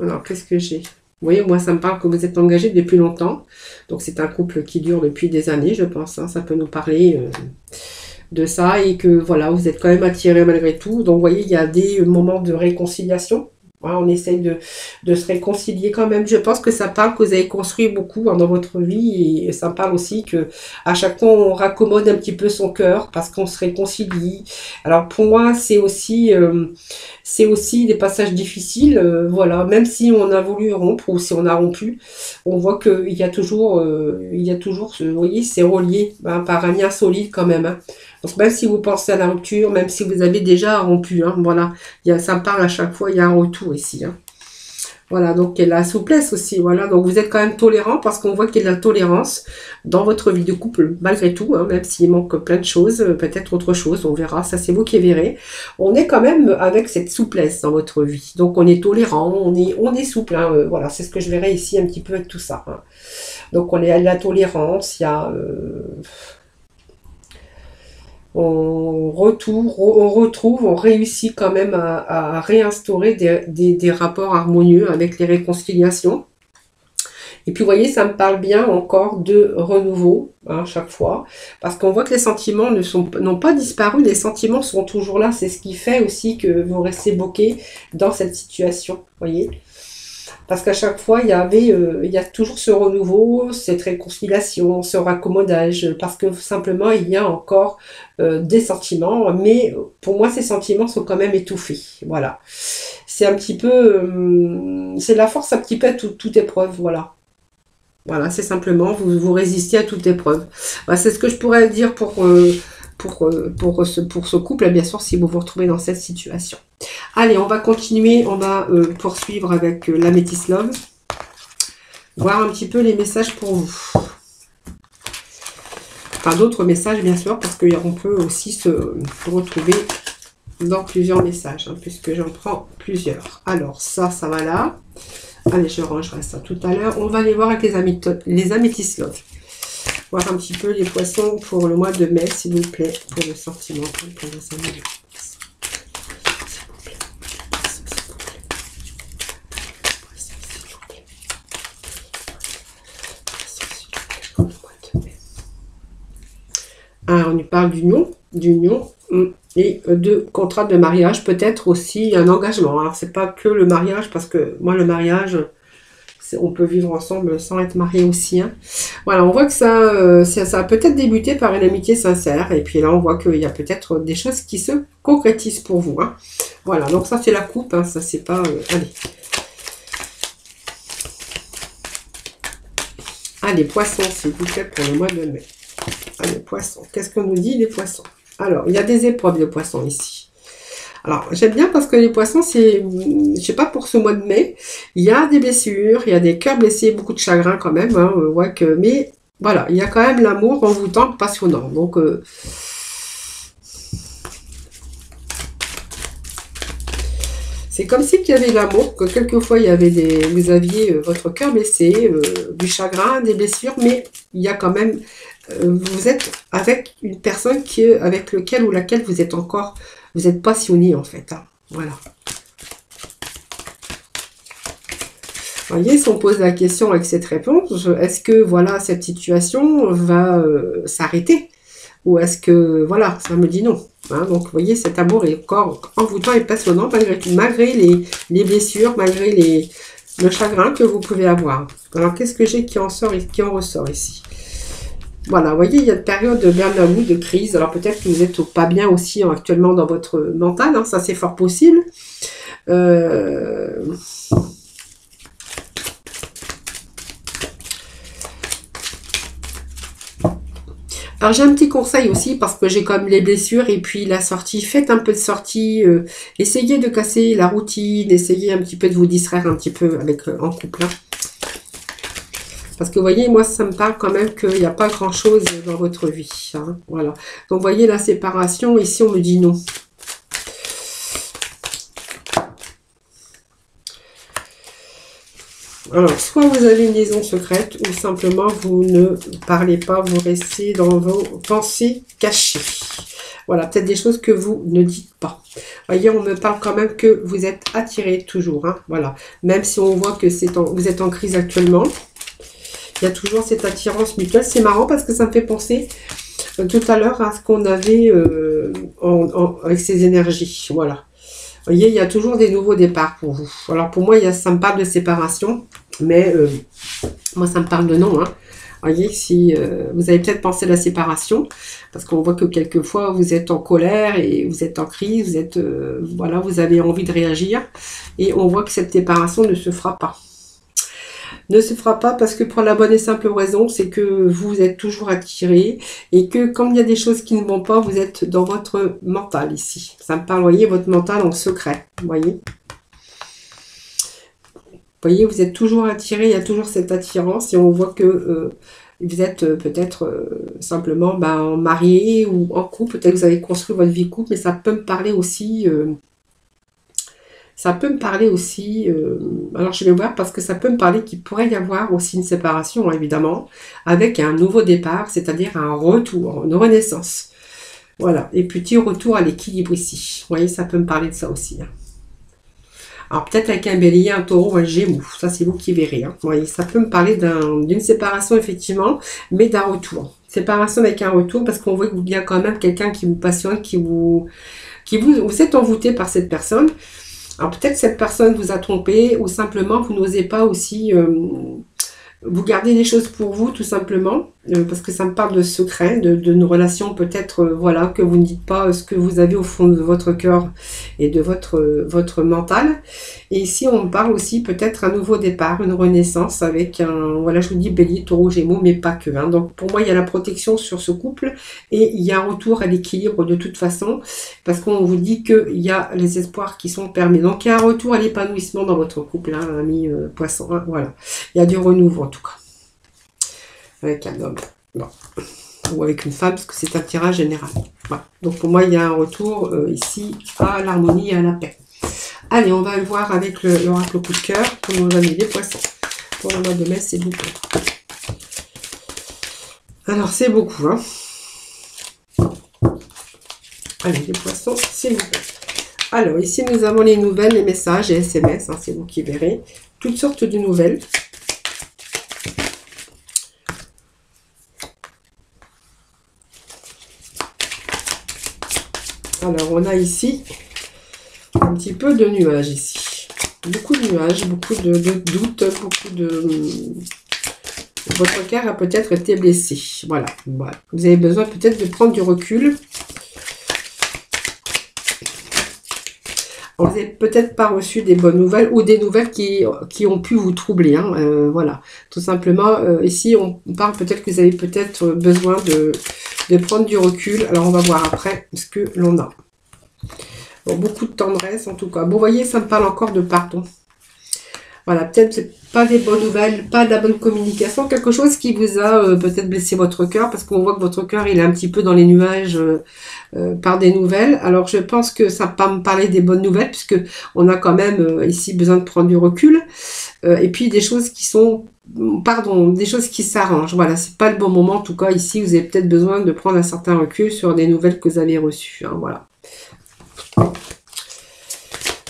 Alors, qu'est-ce que j'ai? Vous voyez, moi, ça me parle que vous êtes engagé depuis longtemps. Donc, c'est un couple qui dure depuis des années, je pense. Hein, ça peut nous parler de ça et que, voilà, vous êtes quand même attirés malgré tout. Donc, vous voyez, il y a des moments de réconciliation. On essaye de se réconcilier quand même. Je pense que ça parle que vous avez construit beaucoup hein, dans votre vie et ça parle aussi que à chaque fois on raccommode un petit peu son cœur parce qu'on se réconcilie. Alors pour moi c'est aussi des passages difficiles. Voilà, même si on a voulu rompre ou si on a rompu, on voit qu'il y a toujours, vous voyez, c'est relié hein, par un lien solide quand même. Hein. Donc même si vous pensez à la rupture, même si vous avez déjà rompu, hein, voilà, ça me parle à chaque fois, il y a un retour ici. Hein. Voilà, donc il y a la souplesse aussi, voilà, donc vous êtes quand même tolérant parce qu'on voit qu'il y a de la tolérance dans votre vie de couple, malgré tout, hein, même s'il manque plein de choses, peut-être autre chose, on verra, ça c'est vous qui verrez. On est quand même avec cette souplesse dans votre vie, donc on est tolérant, on est souple, hein, voilà, c'est ce que je verrai ici un petit peu avec tout ça. Hein. Donc on est à la tolérance, il y a... on retrouve, on réussit quand même à réinstaurer des rapports harmonieux avec les réconciliations. Et puis, vous voyez, ça me parle bien encore de renouveau, hein, chaque fois, parce qu'on voit que les sentiments n'ont pas disparu, les sentiments sont toujours là. C'est ce qui fait aussi que vous restez bloqué dans cette situation, vous voyez. Parce qu'à chaque fois, il y a toujours ce renouveau, cette réconciliation, ce raccommodage, parce que simplement, il y a encore des sentiments, mais pour moi, ces sentiments sont quand même étouffés. Voilà. C'est un petit peu... c'est la force un petit peu à toute épreuve, voilà. Voilà, c'est simplement, vous résistez à toute épreuve. Voilà, c'est ce que je pourrais dire pour ce couple, bien sûr, si vous vous retrouvez dans cette situation. Allez, on va continuer, on va poursuivre avec l'Amethyst Love. Voir un petit peu les messages pour vous. Enfin, d'autres messages, bien sûr, parce qu'on peut aussi se retrouver dans plusieurs messages, hein, puisque j'en prends plusieurs. Alors, ça va là. Allez, je rangerai ça tout à l'heure. On va aller voir avec les Amethyst Love. Voir un petit peu les poissons pour le mois de mai, s'il vous plaît, pour le sentiment. Pour le sentiment. Ah, on lui parle d'union et de contrat de mariage, peut-être aussi un engagement. Alors, c'est pas que le mariage, parce que moi, le mariage, on peut vivre ensemble sans être marié aussi. Hein. Voilà, on voit que ça a peut-être débuté par une amitié sincère, et puis là, on voit qu'il y a peut-être des choses qui se concrétisent pour vous. Hein. Voilà, donc ça, c'est la coupe, hein, ça, c'est pas... allez. Allez, poissons, s'il vous plaît, pour le mois de mai. Allez, poissons. Qu'est-ce qu'on nous dit, les poissons? Alors, il y a des épreuves de poissons ici. Alors, j'aime bien parce que les poissons, c'est, je sais pas, pour ce mois de mai, il y a des blessures, il y a des cœurs blessés, beaucoup de chagrin quand même, hein, ouais, mais voilà, il y a quand même l'amour envoûtant, passionnant. Donc, c'est comme si il y avait l'amour, que quelquefois il y avait vous aviez votre cœur blessé, du chagrin, des blessures, mais il y a quand même, vous êtes avec une personne avec lequel ou laquelle vous êtes encore, vous êtes passionné en fait. Hein. Voilà. Vous voyez, si on pose la question avec cette réponse, est-ce que voilà cette situation va s'arrêter? Ou est-ce que, voilà, ça me dit non. Hein, donc, vous voyez, cet amour est encore envoûtant et passionnant malgré les blessures, malgré le chagrin que vous pouvez avoir. Alors, qu'est-ce que j'ai qui en ressort ici? Voilà, vous voyez, il y a une période de burn-out, de crise. Alors, peut-être que vous n'êtes pas bien aussi actuellement dans votre mental. Hein, ça, c'est fort possible. Alors j'ai un petit conseil aussi parce que j'ai comme les blessures et puis la sortie, faites un peu de sortie, essayez de casser la routine, essayez un petit peu de vous distraire un petit peu avec en couple. Hein. Parce que vous voyez, moi ça me parle quand même qu'il n'y a pas grand chose dans votre vie. Hein, voilà. Donc vous voyez la séparation, ici on me dit non. Alors, soit vous avez une liaison secrète, ou simplement vous ne parlez pas, vous restez dans vos pensées cachées. Voilà, peut-être des choses que vous ne dites pas. Voyez, on me parle quand même que vous êtes attiré toujours. Hein, voilà, même si on voit que vous êtes en crise actuellement, il y a toujours cette attirance mutuelle. C'est marrant parce que ça me fait penser tout à l'heure à ce qu'on avait avec ces énergies. Voilà. Vous voyez, il y a toujours des nouveaux départs pour vous. Alors pour moi, ça me parle de séparation, mais moi ça me parle de non. Hein. Vous voyez, si vous avez peut-être pensé à la séparation, parce qu'on voit que quelquefois vous êtes en colère et vous êtes en crise, vous êtes voilà, vous avez envie de réagir, et on voit que cette séparation ne se fera pas. Ne se fera pas parce que pour la bonne et simple raison, c'est que vous êtes toujours attiré et que quand il y a des choses qui ne vont pas, vous êtes dans votre mental ici. Ça me parle, vous voyez, votre mental en secret, vous voyez. Vous voyez, vous êtes toujours attiré, il y a toujours cette attirance et on voit que vous êtes peut-être simplement marié ou en couple, peut-être que vous avez construit votre vie couple, mais ça peut me parler aussi... alors je vais voir parce que ça peut me parler qu'il pourrait y avoir aussi une séparation, évidemment, avec un nouveau départ, c'est-à-dire un retour, une renaissance. Voilà, et petit retour à l'équilibre ici. Vous voyez, ça peut me parler de ça aussi. Hein. Alors peut-être avec un bélier, un taureau, un gémeaux, ça c'est vous qui verrez. Hein. Vous voyez, ça peut me parler d'une séparation, effectivement, mais d'un retour. Séparation avec un retour parce qu'on voit qu'il y a quand même quelqu'un qui vous passionne, vous êtes envoûté par cette personne. Alors peut-être cette personne vous a trompé ou simplement vous n'osez pas aussi vous gardez les choses pour vous tout simplement parce que ça me parle de secret, d'une relation peut-être voilà que vous ne dites pas ce que vous avez au fond de votre cœur et de votre mental. Et ici on me parle aussi peut-être un nouveau départ, une renaissance avec voilà je vous dis bélier, taureau, gémeaux mais pas que. Hein. Donc pour moi il y a la protection sur ce couple et il y a un retour à l'équilibre de toute façon parce qu'on vous dit qu'il y a les espoirs qui sont permis. Donc il y a un retour à l'épanouissement dans votre couple, hein, ami poisson. Hein, voilà, il y a du renouveau en tout cas. Avec un homme, bon. Ou avec une femme, parce que c'est un tirage général. Voilà. Donc pour moi, il y a un retour ici à l'harmonie et à la paix. Allez, on va le voir avec l'oracle coup de cœur pour nos amis les poissons. Pour le mois de mai, c'est beaucoup. Alors, c'est beaucoup. Hein. Allez, les poissons, c'est beaucoup. Alors, ici, nous avons les nouvelles, les messages et SMS. Hein, c'est vous qui verrez. Toutes sortes de nouvelles. Alors, on a ici un petit peu de nuages ici. Beaucoup de nuages, beaucoup de doutes, beaucoup de... Votre cœur a peut-être été blessé. Voilà. Voilà. Vous avez besoin peut-être de prendre du recul. Alors, vous n'avez peut-être pas reçu des bonnes nouvelles ou des nouvelles qui ont pu vous troubler. Hein. Voilà. Tout simplement, ici, on parle peut-être que vous avez peut-être besoin de prendre du recul. Alors, on va voir après ce que l'on a. Bon, beaucoup de tendresse en tout cas. Bon, vous voyez, ça me parle encore de pardon. Voilà, peut-être pas des bonnes nouvelles, pas de la bonne communication, quelque chose qui vous a peut-être blessé votre cœur, parce qu'on voit que votre cœur, il est un petit peu dans les nuages par des nouvelles. Alors, je pense que ça va pas me parler des bonnes nouvelles, puisque on a quand même ici besoin de prendre du recul. Et puis, des choses qui sont, pardon, des choses qui s'arrangent. Voilà, c'est pas le bon moment. En tout cas, ici, vous avez peut-être besoin de prendre un certain recul sur des nouvelles que vous avez reçues. Hein, voilà.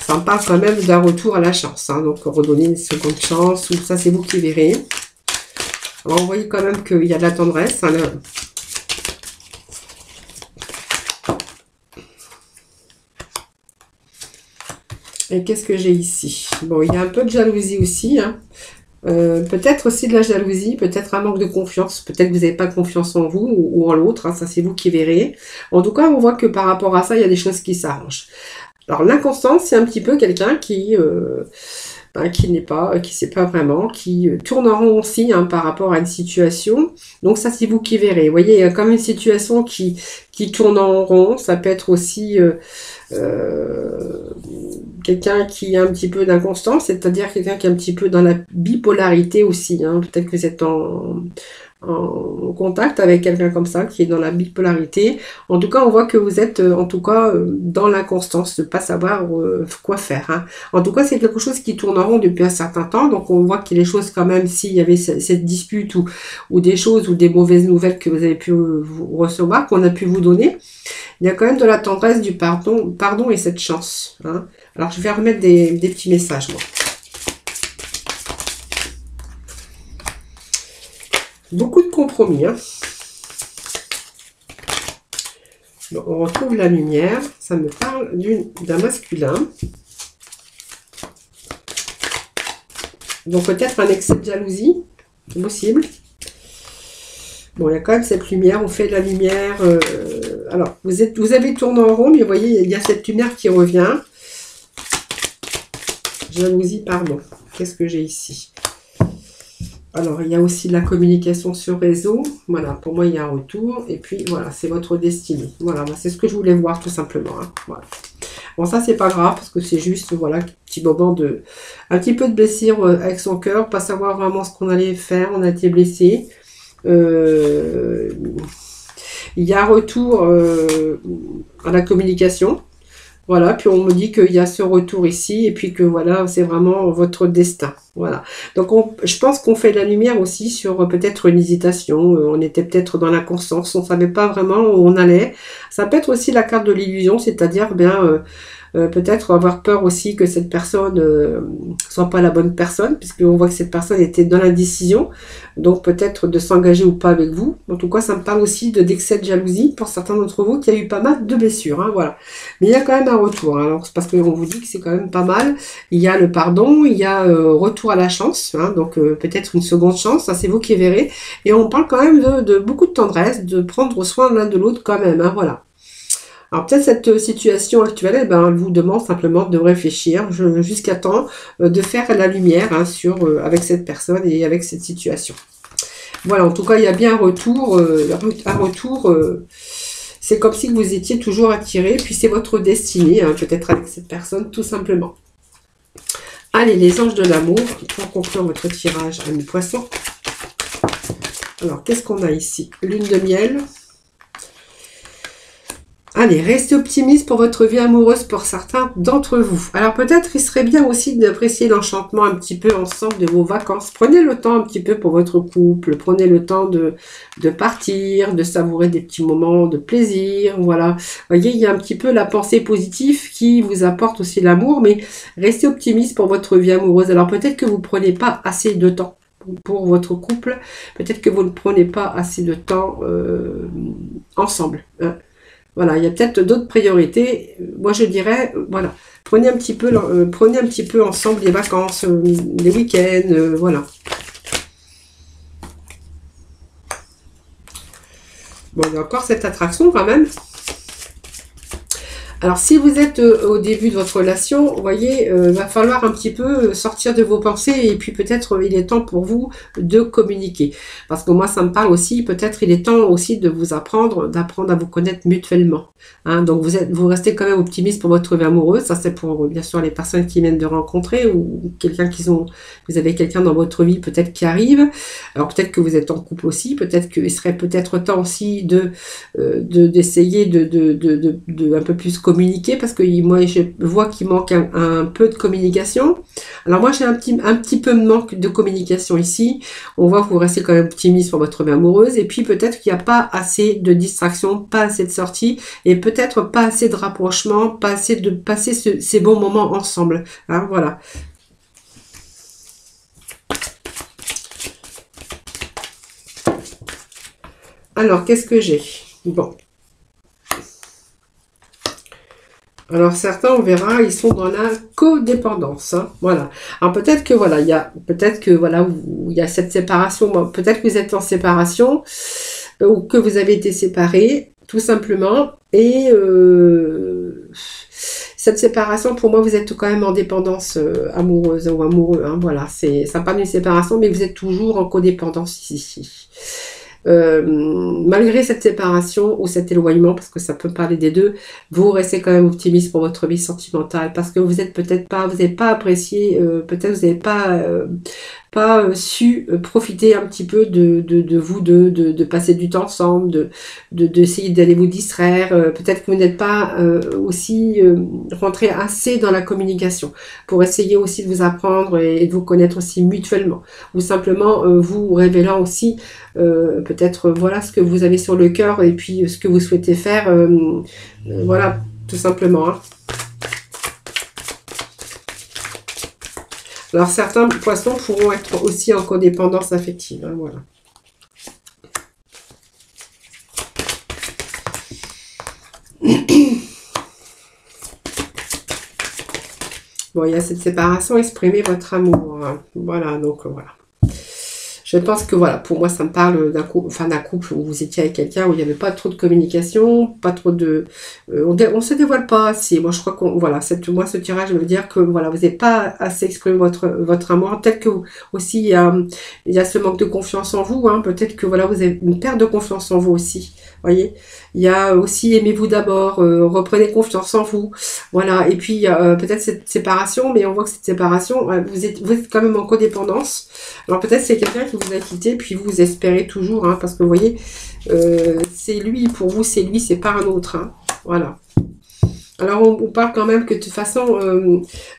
Ça me parle quand même d'un retour à la chance. Hein, donc, redonner une seconde chance. Ou ça, c'est vous qui verrez. Alors, vous voyez quand même qu'il y a de la tendresse. Hein, là. Et qu'est-ce que j'ai ici? Bon, il y a un peu de jalousie aussi. Hein. Peut-être aussi de la jalousie, peut-être un manque de confiance. Peut-être que vous n'avez pas confiance en vous ou en l'autre. Hein, ça, c'est vous qui verrez. En tout cas, on voit que par rapport à ça, il y a des choses qui s'arrangent. Alors, l'inconstance, c'est un petit peu quelqu'un qui n'est pas, qui sait pas vraiment, qui tourne en rond aussi hein, par rapport à une situation. Donc ça, c'est vous qui verrez. Vous voyez, il y a comme une situation qui tourne en rond. Ça peut être aussi quelqu'un qui a un petit peu d'inconstance, c'est-à-dire quelqu'un qui est un petit peu dans la bipolarité aussi. Hein. Peut-être que vous êtes en contact avec quelqu'un comme ça, qui est dans la bipolarité. En tout cas, on voit que vous êtes, en tout cas, dans l'inconstance, de ne pas savoir quoi faire. Hein. En tout cas, c'est quelque chose qui tourne en rond depuis un certain temps. Donc, on voit qu'il y a des choses quand même, s'il y avait cette dispute ou des choses ou des mauvaises nouvelles que vous avez pu recevoir, qu'on a pu vous donner, il y a quand même de la tendresse, du pardon et cette chance. Hein. Alors, je vais remettre des petits messages, moi. Beaucoup de compromis. Hein. Bon, on retrouve la lumière. Ça me parle d'un masculin. Donc peut-être un excès de jalousie. C'est possible. Bon, il y a quand même cette lumière. On fait de la lumière. Alors, vous avez tourné en rond, mais vous voyez, il y a cette lumière qui revient. Jalousie, pardon. Qu'est-ce que j'ai ici ? Alors, il y a aussi de la communication sur réseau. Voilà, pour moi, il y a un retour. Et puis, voilà, c'est votre destinée. Voilà, c'est ce que je voulais voir, tout simplement. Hein. Voilà. Bon, ça, c'est pas grave, parce que c'est juste, voilà, petit moment un petit peu de blessure avec son cœur, pas savoir vraiment ce qu'on allait faire, on a été blessé. Il y a un retour à la communication. Voilà, puis on me dit qu'il y a ce retour ici, et puis que voilà, c'est vraiment votre destin. Voilà. Donc, je pense qu'on fait de la lumière aussi sur peut-être une hésitation. On était peut-être dans l'inconscience, on ne savait pas vraiment où on allait. Ça peut être aussi la carte de l'illusion, c'est-à-dire peut-être avoir peur aussi que cette personne soit pas la bonne personne, puisqu'on voit que cette personne était dans l'indécision, donc peut-être de s'engager ou pas avec vous. En tout cas, ça me parle aussi d'excès de jalousie pour certains d'entre vous qui a eu pas mal de blessures. Hein, voilà. Mais il y a quand même un retour. Hein, alors, c'est parce qu'on vous dit que c'est quand même pas mal. Il y a le pardon, il y a retour à la chance, hein, donc peut-être une seconde chance, ça c'est vous qui verrez. Et on parle quand même de beaucoup de tendresse, de prendre soin l'un de l'autre quand même. Hein, voilà. Alors peut-être cette situation actuelle, eh ben, elle vous demande simplement de réfléchir jusqu'à temps de faire la lumière hein, avec cette personne et avec cette situation. Voilà, en tout cas, il y a bien un retour. C'est comme si vous étiez toujours attiré, puis c'est votre destinée, hein, peut-être avec cette personne, tout simplement. Allez, les anges de l'amour, pour conclure votre tirage, amis poissons. Alors, qu'est-ce qu'on a ici? Lune de miel. Allez, restez optimiste pour votre vie amoureuse pour certains d'entre vous. Alors peut-être il serait bien aussi d'apprécier l'enchantement un petit peu ensemble de vos vacances. Prenez le temps un petit peu pour votre couple. Prenez le temps de partir, de savourer des petits moments de plaisir. Voilà. Vous voyez, il y a un petit peu la pensée positive qui vous apporte aussi l'amour. Mais restez optimiste pour votre vie amoureuse. Alors peut-être que vous ne prenez pas assez de temps pour votre couple. Peut-être que vous ne prenez pas assez de temps ensemble. Hein. Voilà, il y a peut-être d'autres priorités. Moi, je dirais, voilà, prenez un petit peu ensemble les vacances, les week-ends, voilà. Bon, il y a encore cette attraction quand même. Alors, si vous êtes au début de votre relation, vous voyez, va falloir un petit peu sortir de vos pensées et puis peut-être il est temps pour vous de communiquer. Parce que moi, ça me parle aussi, peut-être il est temps aussi de vous apprendre à vous connaître mutuellement. Hein, donc, vous restez quand même optimiste pour votre vie amoureuse. Ça, c'est pour, bien sûr, les personnes qui viennent de rencontrer ou quelqu'un vous avez quelqu'un dans votre vie peut-être qui arrive. Alors, peut-être que vous êtes en couple aussi. Peut-être qu'il serait peut-être temps aussi d'essayer de un peu plus communiquer parce que moi je vois qu'il manque un peu de communication. Alors moi j'ai un petit peu de manque de communication ici. On voit que vous restez quand même optimiste pour votre vie amoureuse et puis peut-être qu'il n'y a pas assez de distraction, pas assez de sorties et peut-être pas assez de rapprochement, pas assez de passer ces bons moments ensemble. Hein, voilà. Alors qu'est-ce que j'ai? Bon. Alors certains, on verra, ils sont dans la codépendance. Hein, voilà. Alors peut-être que voilà, il y a cette séparation. Bon, peut-être que vous êtes en séparation ou que vous avez été séparés, tout simplement. Et cette séparation, pour moi, vous êtes quand même en dépendance amoureuse ou amoureux. Hein, voilà, ça parle d'une séparation, mais vous êtes toujours en codépendance ici. Malgré cette séparation ou cet éloignement, parce que ça peut parler des deux, vous restez quand même optimiste pour votre vie sentimentale, parce que vous êtes peut-être pas, vous n'avez pas apprécié, peut-être vous n'avez pas su profiter un petit peu de vous, de passer du temps ensemble, d'essayer d'aller vous distraire. Peut-être que vous n'êtes pas aussi rentré assez dans la communication pour essayer aussi de vous apprendre et de vous connaître aussi mutuellement. Ou simplement vous révélant aussi peut-être voilà ce que vous avez sur le cœur et puis ce que vous souhaitez faire. Voilà, tout simplement. Hein. Alors, certains poissons pourront être aussi en codépendance affective. Hein, voilà. Bon, il y a cette séparation, exprimer votre amour. Hein. Voilà, donc voilà. Je pense que voilà, pour moi, ça me parle d'un couple où vous étiez avec quelqu'un où il n'y avait pas trop de communication, pas trop de... on se dévoile pas assez. Moi, je crois qu'on... Voilà, moi, ce tirage veut dire que voilà, vous n'avez pas assez exprimé votre amour. Peut-être que aussi, il y a ce manque de confiance en vous. Hein. Peut-être que voilà, vous avez une perte de confiance en vous aussi. Voyez, il y a aussi aimez-vous d'abord, reprenez confiance en vous, voilà. Et puis il y a peut-être cette séparation, mais on voit que cette séparation, vous êtes quand même en codépendance. Alors peut-être c'est quelqu'un qui vous a quitté, puis vous espérez toujours, hein, parce que vous voyez, c'est lui pour vous, c'est lui, c'est pas un autre, hein, voilà. Alors, on parle quand même que de toute façon,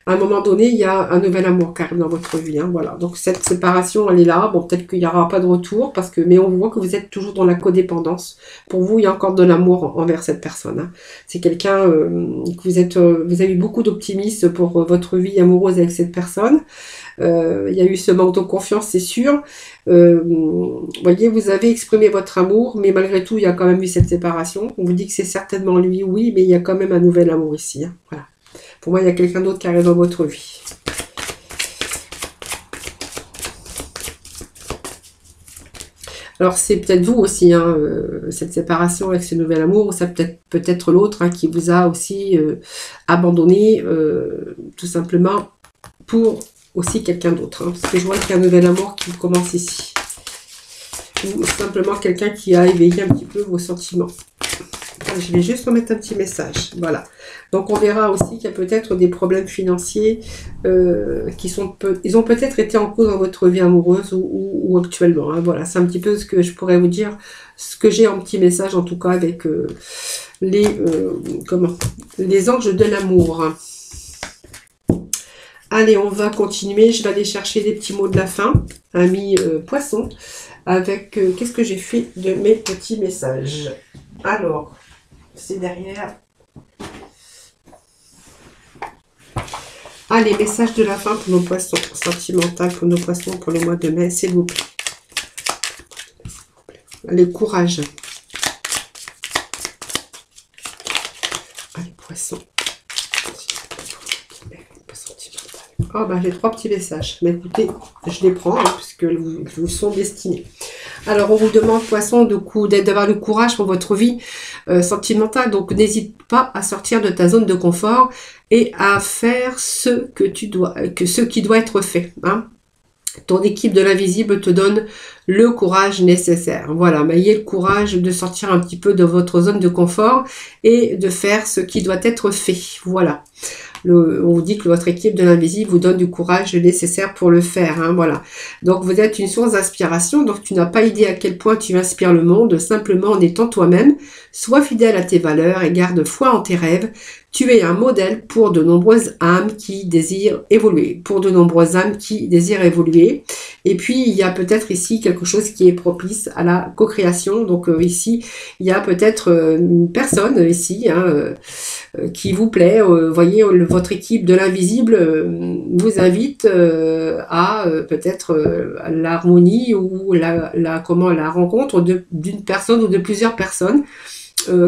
à un moment donné, il y a un nouvel amour qui arrive dans votre vie. Hein, voilà. Donc, cette séparation, elle est là. Bon, peut-être qu'il n'y aura pas de retour, mais on voit que vous êtes toujours dans la codépendance. Pour vous, il y a encore de l'amour envers cette personne. Hein. C'est quelqu'un que vous avez eu beaucoup d'optimisme pour votre vie amoureuse avec cette personne. Il y a eu ce manque de confiance, c'est sûr. Voyez, vous avez exprimé votre amour, mais malgré tout, il y a quand même eu cette séparation. On vous dit que c'est certainement lui, oui, mais il y a quand même un nouvel amour ici. Hein. Voilà. Pour moi, il y a quelqu'un d'autre qui arrive dans votre vie. Alors, c'est peut-être vous aussi, hein, cette séparation avec ce nouvel amour, ou ça peut-être l'autre hein, qui vous a aussi abandonné, tout simplement, pour aussi quelqu'un d'autre. Hein, parce que je vois qu'il y a un nouvel amour qui commence ici. Ou simplement quelqu'un qui a éveillé un petit peu vos sentiments. Je vais juste remettre un petit message. Voilà. Donc on verra aussi qu'il y a peut-être des problèmes financiers ils ont peut-être été en cause dans votre vie amoureuse ou actuellement. Hein. Voilà, c'est un petit peu ce que je pourrais vous dire, ce que j'ai en petit message en tout cas avec les anges de l'amour. Hein. Allez, on va continuer. Je vais aller chercher des petits mots de la fin, amis poissons, avec qu'est-ce que j'ai fait de mes petits messages. Alors, c'est derrière. Allez, message de la fin pour nos poissons sentimentaux, pour nos poissons pour le mois de mai, s'il vous plaît. Allez, courage. Allez, poissons. Ah bah j'ai 3 petits messages. Mais écoutez, je les prends hein, puisque vous sont destinés. Alors on vous demande poisson d'avoir le courage pour votre vie sentimentale. Donc n'hésite pas à sortir de ta zone de confort et à faire ce qui doit être fait. Hein. Ton équipe de l'invisible te donne le courage nécessaire. Voilà, mais ayez le courage de sortir un petit peu de votre zone de confort et de faire ce qui doit être fait. Voilà. On vous dit que votre équipe de l'invisible vous donne du courage nécessaire pour le faire. Hein, voilà. Donc vous êtes une source d'inspiration. Donc tu n'as pas idée à quel point tu inspires le monde simplement en étant toi-même. Sois fidèle à tes valeurs et garde foi en tes rêves. Tu es un modèle pour de nombreuses âmes qui désirent évoluer. Et puis, il y a peut-être ici quelque chose qui est propice à la co-création. Donc ici, il y a peut-être une personne ici qui vous plaît. Voyez, votre équipe de l'invisible vous invite à peut-être l'harmonie ou la rencontre d'une personne ou de plusieurs personnes.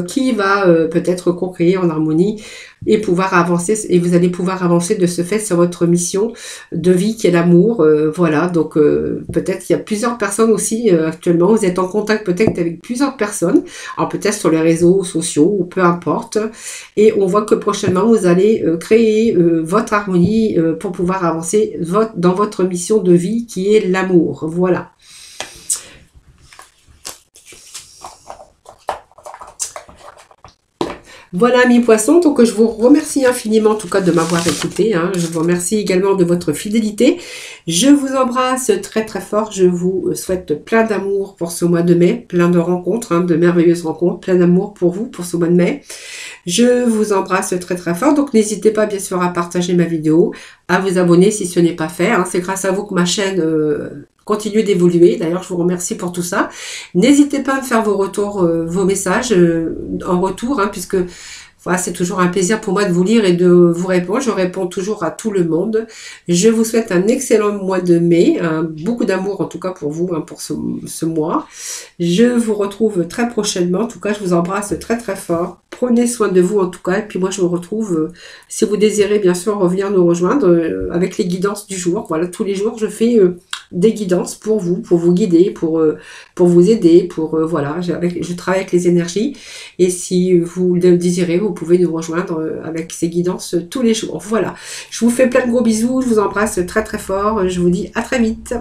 Qui va peut-être co-créer en harmonie et pouvoir avancer, et vous allez pouvoir avancer de ce fait sur votre mission de vie qui est l'amour. Voilà, donc peut-être qu'il y a plusieurs personnes aussi actuellement, vous êtes en contact peut-être avec plusieurs personnes, alors peut-être sur les réseaux sociaux ou peu importe, et on voit que prochainement vous allez créer votre harmonie pour pouvoir avancer dans votre mission de vie qui est l'amour. Voilà. Voilà, amis poissons, donc je vous remercie infiniment en tout cas de m'avoir écouté. Hein. Je vous remercie également de votre fidélité. Je vous embrasse très très fort. Je vous souhaite plein d'amour pour ce mois de mai, plein de rencontres, hein, de merveilleuses rencontres, plein d'amour pour vous pour ce mois de mai. Je vous embrasse très très fort. Donc n'hésitez pas bien sûr à partager ma vidéo, à vous abonner si ce n'est pas fait. Hein. C'est grâce à vous que ma chaîne continue d'évoluer. D'ailleurs, je vous remercie pour tout ça. N'hésitez pas à me faire vos retours, vos messages en retour, hein, puisque voilà, c'est toujours un plaisir pour moi de vous lire et de vous répondre. Je réponds toujours à tout le monde. Je vous souhaite un excellent mois de mai, beaucoup d'amour en tout cas pour vous, hein, pour ce mois. Je vous retrouve très prochainement. En tout cas, je vous embrasse très très fort. Prenez soin de vous en tout cas. Et puis moi, je vous retrouve, si vous désirez bien sûr revenir nous rejoindre avec les guidances du jour. Voilà, tous les jours, je fais des guidances pour vous guider, pour vous aider, voilà, je travaille avec les énergies et si vous le désirez, vous pouvez nous rejoindre avec ces guidances tous les jours. Voilà, je vous fais plein de gros bisous, je vous embrasse très très fort, je vous dis à très vite.